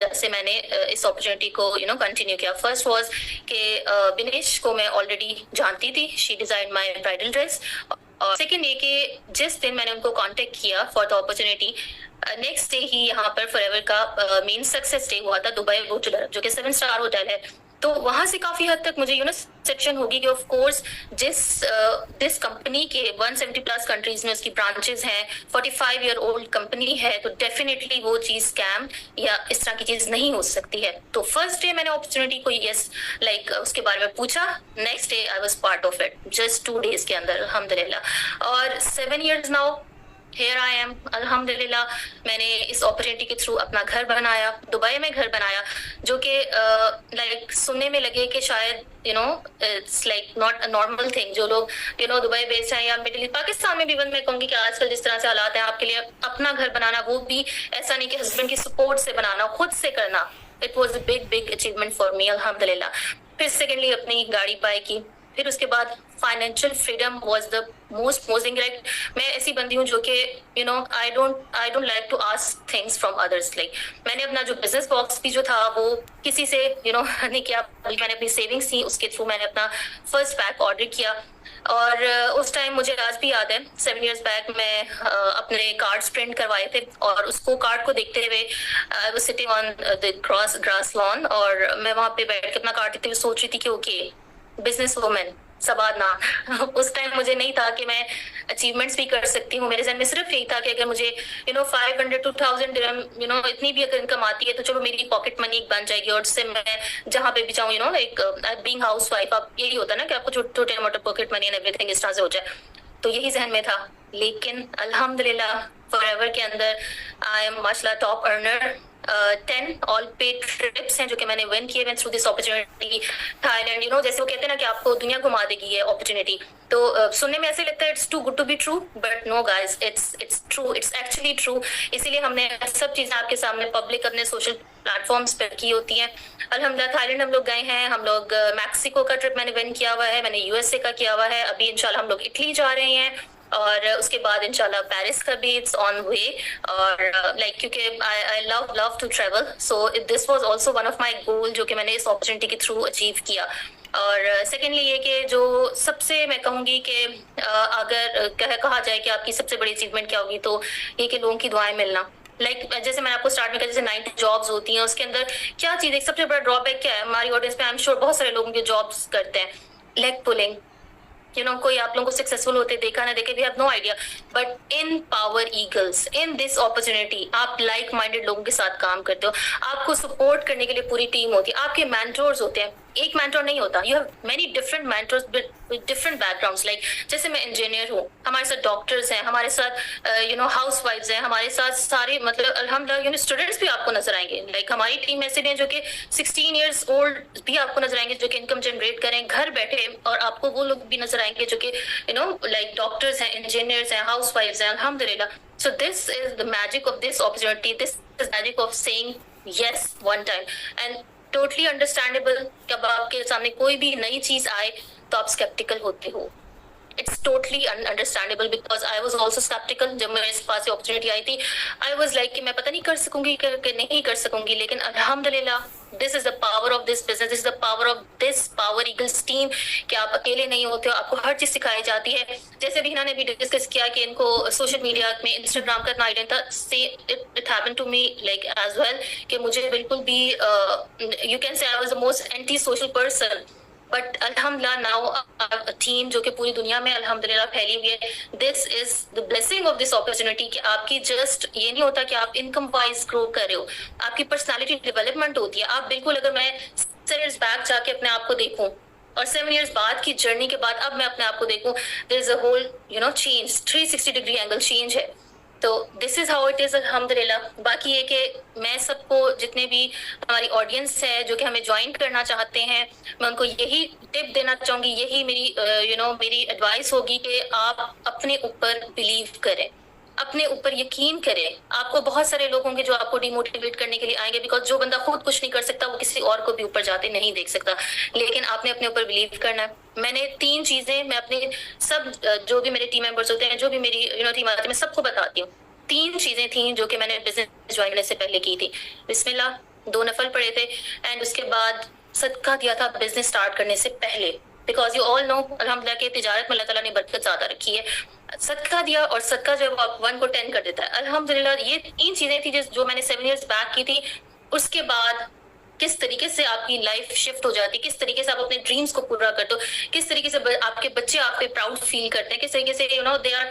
سے میں نے اس اپرچونٹی کو کنٹینیو کیا. فرسٹ واز کہ بنیش کو میں آلریڈی جانتی تھی, شی ڈیزائن مائی برائڈل ڈریس. اور سیکنڈ یہ کہ جس دن میں نے ان کو کانٹیکٹ کیا for the opportunity, next day ہی یہاں پر فار ایور کا مین سکسیس ڈے ہوا تھا دبئی ہوٹل, جو کہ 7 اسٹار ہوٹل ہے. تو وہاں سے کافی حد تک مجھے سیکشن ہوگی کہ آف کورس جس کمپنی کے 170 پلس کنٹریز میں اس کی برانچز ہیں, 45 ایئر اولڈ کمپنی ہے, تو ڈیفینیٹلی وہ چیز اسکیم یا اس طرح کی چیز نہیں ہو سکتی ہے. تو فرسٹ ڈے میں نے اپرچونٹی کو یس لائک اس کے بارے میں پوچھا, next day I was part of it just 2 days کے اندر الحمدللہ. اور 7 years now here I am الحمدللہ. میں نے اس اپرچونٹی کے تھرو اپنا گھر بنایا, دبئی میں گھر بنایا, جو کہ لائک سننے میں لگے کہ شاید it's like not a normal thing. جو لوگ دبئی بیسڈ ہیں یا مڈل ایسٹ, پاکستان میں بھی میں کہوں گی کہ آج کل جس طرح سے حالات ہیں, آپ کے لیے اپنا گھر بنانا, وہ بھی ایسا نہیں کہ ہسبینڈ کی سپورٹ سے بنانا, خود سے کرنا, it was a big achievement for me الحمدللہ. پھر سیکنڈلی اپنی گاڑی بائی کی. پھر اس کے بعد financial freedom was the most like میں ایسی بندی ہوں جو کہ I don't like to ask things from others. Like میں نے اپنا جو بزنس باکس بھی جو تھا وہ کسی سے نہیں کیا, بلکہ میں نے اپنی سیونگس تھی اس کے تھرو میں نے اپنا فرسٹ بیگ آرڈر کیا. اور اس ٹائم مجھے آج بھی یاد ہے 7 years بیک میں اپنے کارڈز پرنٹ کروائے تھے, اور اس کو کارڈ کو دیکھتے ہوئے I was sitting on the grass lawn, اور میں وہاں پہ بیٹھ کے اپنا کارڈ دیکھتے ہوئے سوچ رہی تھی کہ اوکے بزنس وومن سبادنا. اس ٹائم مجھے نہیں تھا کہ میں اچیومنٹس بھی کر سکتی ہوں. میرے ذہن میں صرف یہی تھا کہ اگر مجھے 500 to 1000 درہم اتنی بھی اگر انکم آتی ہے تو چلو میری پاکٹ منی بن جائے گی, اور اس سے میں جہاں پہ بھی چاہوں ایک بینگ ہاؤس وائف, آپ یہی ہوتا ہے نا کہ آپ کو چھوٹے موٹے پاکٹ منی اینڈ ایوری تھنگ اس طرح سے ہو جائے. تو یہی ذہن میں تھا. لیکن الحمدللہ فار ایور کے اندر آئی ایم ماشاء اللہ top earner. 10 all paid trips ہیں جو کہ میں نے ون کیے ہوئے through this opportunity. Thailand جیسے وہ کہتے ہیں نا کہ آپ کو دنیا گھما دے گی یہ اپرچونٹی. تو سننے میں ایسے لگتا ہے it's too good to be true, but no guys, it's true, it's actually true. اسی لیے ہم نے سب چیزیں آپ کے سامنے پبلک اپنے سوشل پلیٹ فارمس پر کی ہوتی ہیں. الحمدللہ تھائی لینڈ ہم لوگ گئے ہیں, ہم لوگ میکسیکو کا ٹرپ میں نے ون کیا ہوا ہے, میں نے USA کا کیا ہوا ہے, ابھی انشاءاللہ ہم لوگ اٹلی جا رہے ہیں, اور اس کے بعد انشاءاللہ پیرس کا بھی اٹس آن وے. اور لائک کیونکہ I love to travel, so this was also one of my goal جو کہ میں نے اس اپرچونٹی کے تھرو اچیو کیا. اور سیکنڈلی یہ کہ جو سب سے میں کہوں گی کہ اگر کہا جائے کہ آپ کی سب سے بڑی اچیومنٹ کیا ہوگی, تو یہ کہ لوگوں کی دعائیں ملنا. لائک جیسے میں نے آپ کو اسٹارٹ میں کہا, جیسے 90 جابس ہوتی ہیں, اس کے اندر کیا چیز ایک سب سے بڑا ڈرا بیک کیا ہے ہماری آڈینس پہ, آئی ایم شیور بہت سارے لوگوں کے جابس کرتے ہیں, لیگ پولنگ. کوئی آپ لوگوں کو سکسیسفل ہوتے دیکھا نہ دیکھے, we have no idea, but in power eagles in this opportunity آپ لائک مائنڈیڈ لوگوں کے ساتھ کام کرتے ہو, آپ کو سپورٹ کرنے کے لیے پوری ٹیم ہوتی ہے, آپ کے مینٹورز ہوتے ہیں, ایک مینٹور نہیں ہوتا, you have many different mentors with different back grounds. Like جیسے میں انجینئر ہوں, ہمارے ساتھ ڈاکٹرز ہیں, ہمارے ساتھ ہاؤس وائفز ہیں, ہمارے ساتھ سارے مطلب الحمدللہ اسٹوڈنٹس بھی آپ کو نظر آئیں گے. لائک ہماری ٹیم ایسے بھی ہیں جو کہ 16 years اولڈ بھی آپ کو نظر آئیں گے جو کہ انکم جنریٹ کریں گھر بیٹھے, اور آپ کو وہ لوگ بھی نظر آئیں گے جو کہ لائک ڈاکٹرز ہیں, انجینئرز ہیں, ہاؤس وائفز ہیں الحمدللہ. So this is the magic of this opportunity. This is magic of saying yes one time. And totally understandable کہ اب آپ کے سامنے کوئی بھی نئی چیز آئے تو آپ skeptical ہوتے ہو. It's totally understandable because I was also skeptical. جب میرے پاس یہ opportunity آئی تھی, I was like کہ میں پتہ نہیں کر سکوں گی کہ نہیں کر سکوں گی, لیکن الحمدللہ this is the power of this business, this is the power of this Power Eagles team کہ آپ اکیلے نہیں ہوتے ہو, آپ کو ہر چیز سکھائی جاتی ہے. جیسے بھی انہوں نے بھی ڈسکس کیا کہ ان کو سوشل میڈیا میں انسٹاگرام کا اتنا آئیڈیا تھا, it happened to me like as well کہ مجھے بالکل بھی you can say I was the most anti social person. But الحمدللہ ناؤ ٹیم جو کہ پوری دنیا میں الحمدللہ پھیلی ہوئی ہے. This is the blessing of this opportunity کہ آپ کی جسٹ یہ نہیں ہوتا کہ آپ انکم وائز گرو کر رہے ہو, آپ کی پرسنالٹی ڈیولپمنٹ ہوتی ہے. آپ بالکل اگر میں 7 years بیک جا کے اپنے آپ کو دیکھوں اور 7 years بعد کی جرنی کے بعد اب میں اپنے آپ کو دیکھوں, there is a whole change, 360 degree angle change ہے. تو دس از ہاؤ اٹ از الحمدللہ. باقی یہ کہ میں سب کو جتنے بھی ہماری آڈینس ہے جو کہ ہمیں جوائن کرنا چاہتے ہیں, میں ان کو یہی ٹپ دینا چاہوں گی, یہی میری میری ایڈوائس ہوگی کہ آپ اپنے اوپر بلیو کریں, اپنے اوپر یقین کریں. آپ کو بہت سارے لوگ ہوں گے جو آپ کو ڈی موٹیویٹ کرنے کے لیے آئیں گے, بیکاز جو بندہ خود کچھ نہیں کر سکتا وہ کسی اور کو بھی اوپر جاتے نہیں دیکھ سکتا, لیکن آپ نے اپنے اوپر بلیو کرنا ہے. میں نے 3 چیزیں میں اپنے سب جو بھی میرے ٹیم ممبرس ہوتے ہیں, جو بھی میری ٹیم آتی ہے, میں سب کو بتاتی ہوں. 3 چیزیں تھیں جو کہ میں نے بزنس جوائن کرنے سے پہلے کی تھی. بسم اللہ, 2 نفل پڑھے تھے اینڈ اس کے بعد صدقہ دیا تھا بزنس اسٹارٹ کرنے سے پہلے، بیکاز یو آل نو الحمدللہ کہ تجارت میں اللہ تعالیٰ نے برکت زیادہ رکھی ہے. صدقہ دیا، اور صدقہ جو ہے وہ 1 کو 10 کر دیتا ہے. الحمدللہ یہ 3 چیزیں تھی جو میں نے 7 ایئرس بیک کی تھی. اس کے بعد کس طریقے سے آپ کی لائف شفٹ ہو جاتی، کس طریقے سے آپ اپنے ڈریمز کو پورا کرتے ہو، کس طریقے سے آپ کے بچے آپ پہ پراؤڈ فیل کرتے ہیں، کس طریقے سے دے آر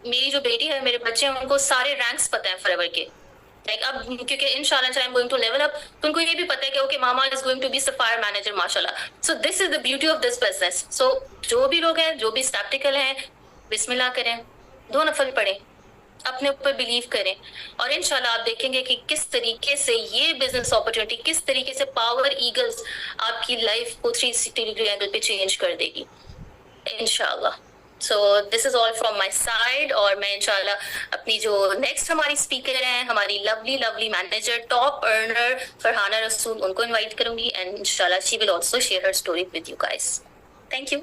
میری جو بیٹی ہے، میرے بچے ہیں، ان کو سارے رینکس پتہ ہیں فار ایور کے. اب کیونکہ انشاءاللہ I am going to level up, تو ان کو یہ بھی پتا ہے کہ okay mama is going to be sapphire manager ماشاءاللہ. So this is the beauty of this business. So جو بھی لوگ ہیں، جو بھی اسکیپٹیکل ہیں، بسم اللہ کریں، 2 نفل پڑھیں، اپنے اوپر بلیو کریں، اور انشاءاللہ آپ دیکھیں گے کہ کس طریقے سے یہ بزنس اپرچونٹی، کس طریقے سے پاور ایگلز آپ کی لائف کو 360 ڈگری اینگل پہ چینج کر دے گی انشاءاللہ. سو this is all from my side. اور میں انشاءاللہ اپنی جو نیکسٹ ہماری اسپیکر ہیں، ہماری lovely manager, top earner Farhana Rasool, ان کو انوائٹ کروں گی، اینڈ انشاءاللہ she will also share her story with you guys. Thank you.